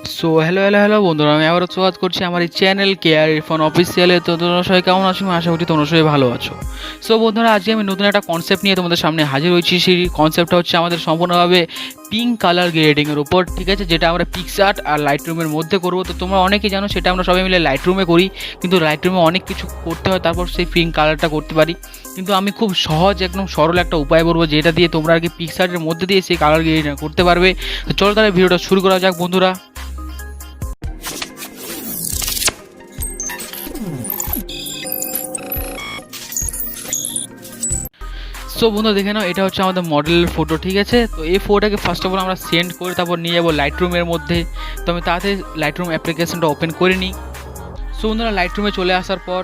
So hello বন্ধুরা, আমি আবারও স্বাগত করছি আমার এই চ্যানেল ErFan অফিসিয়ালে। তো তোমরা সবাই কেমন আছো? আমি আশা করি তোমরা সবাই ভালো আছো। সো বন্ধুরা, আজকে আমি নতুন একটা কনসেপ্ট নিয়ে তোমাদের সামনে হাজির হয়েছি। সেই কনসেপ্টটা হচ্ছে আমাদের সম্পূর্ণভাবে পিঙ্ক কালার গ্রেডিংয়ের উপর, ঠিক আছে, যেটা আমরা পিক্সআর্ট আর লাইটরুমের মধ্যে করবো। তো তোমরা অনেকেই জানো সেটা আমরা সবাই মিলে লাইটরুমে করি, কিন্তু লাইটরুমে অনেক কিছু করতে হয়, তারপর সেই পিঙ্ক কালারটা করতে পারি। কিন্তু আমি খুব সহজ একদম সরল একটা উপায় বলবো, যেটা দিয়ে তোমরা আর কি পিক্সআর্টের মধ্যে দিয়ে সেই কালার গ্রেডিং করতে পারবে। তো চলো তাহলে ভিডিওটা শুরু করা যাক বন্ধুরা। সো বন্ধু দেখে নাও, এটা হচ্ছে আমাদের মডেলের ফটো, ঠিক আছে। তো এই ফটোটাকে ফার্স্ট অফ অল আমরা সেন্ড করে তারপর নিয়ে যাবো লাইটরুমের মধ্যে। তো আমি তাড়াতাড়ি লাইটরুম অ্যাপ্লিকেশনটা ওপেন করে নিই। সো বন্ধুরা, লাইটরুমে চলে আসার পর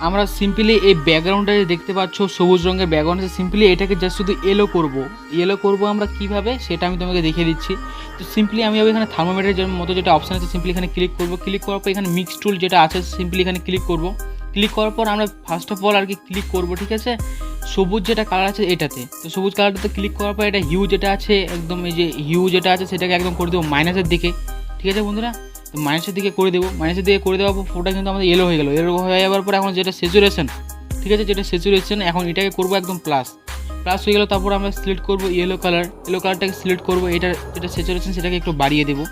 আমরা সিম্পলি এই ব্যাকগ্রাউন্ডটা দেখতে পাচ্ছ, সবুজ রঙের ব্যাকগ্রাউন্ড, সিম্পলি এটাকে জাস্ট শুধু এলো করব আমরা কীভাবে সেটা আমি তোমাকে দেখিয়ে দিচ্ছি। তো সিম্পলি আমি এখানে থার্মোমিটারের মতো যেটা অপশান আছে, সিম্পলি এখানে ক্লিক করার পর এখানে মিক্স টুল যেটা আছে সিম্পলি এখানে ক্লিক করার পর আমরা ফার্স্ট অফ অল আর কি ক্লিক করবো, ঠিক আছে, সবুজ যেটা কালার আছে এটাতে। তো সবুজ কালারটাতে ক্লিক করার পর এটা হিউ যেটা আছে একদম, এই যে হিউ যেটা আছে সেটাকে একদম করে দেবো মাইনাসের দিকে, ঠিক আছে বন্ধুরা। তো মাইনাসের দিকে করে দেওয়ার পর ফটোটা কিন্তু আমাদের এলো হয়ে গেলো। এলো হয়ে যাওয়ার পর এখন যেটা স্যাচুরেশন, ঠিক আছে, যেটা স্যাচুরেশন, এখন এটাকে করবো একদম প্লাস হয়ে গেলো। তারপর আমরা সিলেক্ট করবো ইয়েলো কালারটাকে সিলেক্ট করবো, এটা যেটা স্যাচুরেশন সেটাকে একটু বাড়িয়ে দেবো।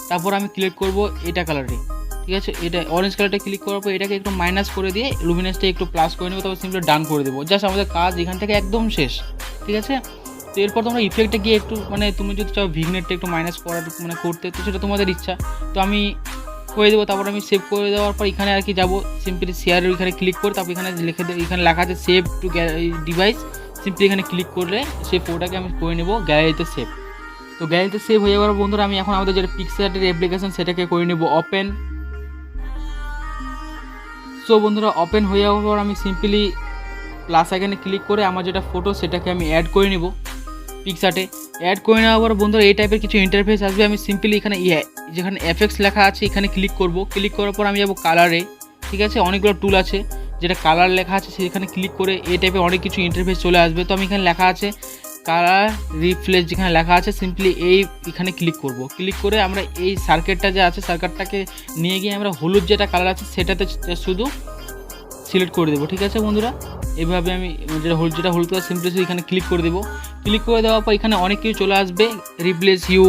তারপর আমি ক্লিক করবো এটা কালারে, ঠিক আছে, এটা অরেঞ্জ কালারটা ক্লিক করার পর এটাকে একটু মাইনাস করে দিয়ে লুমিনেসটা একটু প্লাস করে নেবো। তারপর সিম্পলি ডান করে দেবো। জাস্ট আমাদের কাজ এখান থেকে একদম শেষ, ঠিক আছে। তো এরপর তোমরা ইফেক্টে গিয়ে একটু তুমি যদি চাও ভিগনেটটা একটু মাইনাস করার করতে, তো সেটা তোমাদের ইচ্ছা। তো আমি করে দেবো। তারপর আমি সেভ করে দেওয়ার পর এখানে আর কি যাবো, সিম্পলি শেয়ারের ওইখানে ক্লিক করে তারপর এখানে এখানে লেখা আছে সেভ টু ডিভাইস, সিম্পলি এখানে ক্লিক করলে সেই ফটোটাকে আমি করে নেবো গ্যালারিতে সেভ। তো গ্যালারিতে সেভ হয়ে যাওয়ার বন্ধুরা, আমি এখন আমাদের যেটা পিক্সআর্টের অ্যাপ্লিকেশন সেটাকে করে নেবো ওপেন। সো বন্ধুরা, ওপেন হয়ে যাওয়ার পর আমি সিম্পলি প্লাস আইকনে ক্লিক করে আমার যেটা ফটো সেটাকে আমি অ্যাড করে নেব পিক্সআর্টে। অ্যাড করে নেওয়ার পর বন্ধুরা এই টাইপের কিছু ইন্টারফেস আসবে। আমি সিম্পলি এখানে যেখানে এফএক্স লেখা আছে এখানে ক্লিক করার পর আমি যাবো কালারে, ঠিক আছে, অনেকগুলো টুল আছে, যেটা কালার লেখা আছে সেখানে ক্লিক করে এই টাইপের অনেক কিছু ইন্টারফেস চলে আসবে। তো আমি এখানে লেখা আছে কালার রিফ্লেক্স, যেখানে লেখা আছে সিম্পলি এখানে ক্লিক করে আমরা এই সার্কেটটা যে আছে সার্কেটটাকে নিয়ে গিয়ে আমরা হলুদ যেটা কালার আছে সেটাতে শুধু সিলেক্ট করে দেবো, ঠিক আছে বন্ধুরা। এইভাবে আমি যেটা হলুদ কালার সিম্পলি এখানে ক্লিক করে দেবো। ক্লিক করে দেওয়ার পর এখানে অনেক কিছু চলে আসবে, replace hue,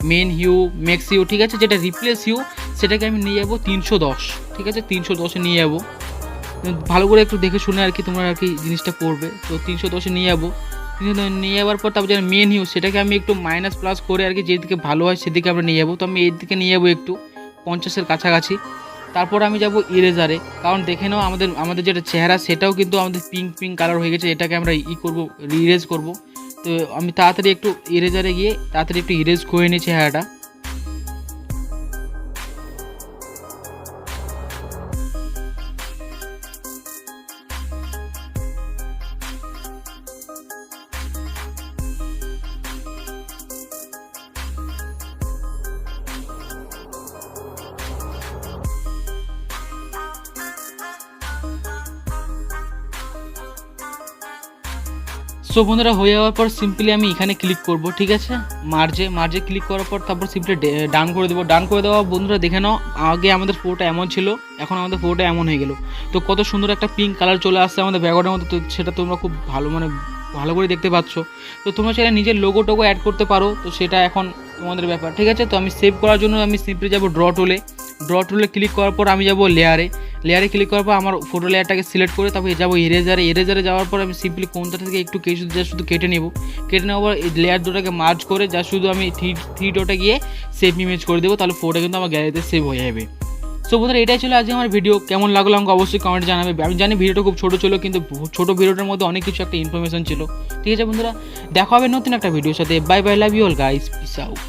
min hue, max hue, ঠিক আছে। যেটা রিপ্লেস হিউ সেটাকে আমি নিয়ে যাবো 310, ঠিক আছে, 310-এ নিয়ে যাবো। ভালো করে একটু দেখে শুনে আর কি তোমরা আর কি জিনিসটা করবে। তো 310-এ নিয়ে যাবো। নিয়ে যাওয়ার পর তারপর যেটা মেন হিউ সেটাকে আমি একটু মাইনাস প্লাস করে আর কি যেদিকে ভালো হয় সেদিকে আমরা নিয়ে যাবো। তো আমি এই দিকে নিয়ে যাবো একটু 50-এর কাছাকাছি। তারপর আমি যাব ইরেজারে, কারণ দেখে নাও আমাদের যেটা চেহারা সেটাও কিন্তু আমাদের পিঙ্ক কালার হয়ে গেছে। এটাকে আমরা ইরেজ করব। তো আমি তাড়াতাড়ি একটু ইরেজারে গিয়ে তাড়াতাড়ি একটু ইরেজ করে নিই চেহারাটা। সো বন্ধুরা, হয়ে যাওয়ার পর সিম্পলি আমি এখানে ক্লিক করব, ঠিক আছে, মার্জে ক্লিক করার পর তারপর সিম্পলি ডান করে দেবো। ডান করে দেওয়া বন্ধুরা দেখে নাও, আগে আমাদের ফটোটা এমন ছিল, এখন আমাদের ফটোটা এমন হয়ে গেল। তো কত সুন্দর একটা পিঙ্ক কালার চলে আসছে আমাদের ব্যাকগ্রাউন্ডের মধ্যে। তো সেটা তোমরা খুব ভালো করে দেখতে পাচ্ছ। তো তোমরা সেটা নিজের লোগো অ্যাড করতে পারো, তো সেটা এখন তোমাদের ব্যাপার, ঠিক আছে। তো আমি সেভ করার জন্য আমি সিম্পলি যাব ড্র টুলে ক্লিক করার পর আমি যাব লেয়ারে ক্লিক করার পর আমার ফটো লেয়ারটাকে সিলেক্ট করে তারপর যাবো ইরেজারে যাওয়ার পর আমি সিম্পলি কোনটা থেকে একটু শুধু কেটে নেওয়ার পর লেয়ার দুটাকে মার্জ করে যা শুধু আমি থ্রি ডটে গিয়ে সেভ ইমেজ করে দেবো। তাহলে ফটোটা কিন্তু আমার গ্যালারিতে সেভ হয়ে যাবে। সো বন্ধুরা, এটাই ছিল আজকে আমার ভিডিও। কেমন লাগলো আমাকে অবশ্যই কমেন্টে জানাবে। আমি জানি ভিডিওটা খুব ছোটো ছিল, কিন্তু ছোটো ভিডিওটার মধ্যে অনেক কিছু একটা ইনফরমেশন ছিল, ঠিক আছে বন্ধুরা। দেখা হবে নতুন একটা ভিডিওর সাথে। Bye bye, love you all guys, peace out.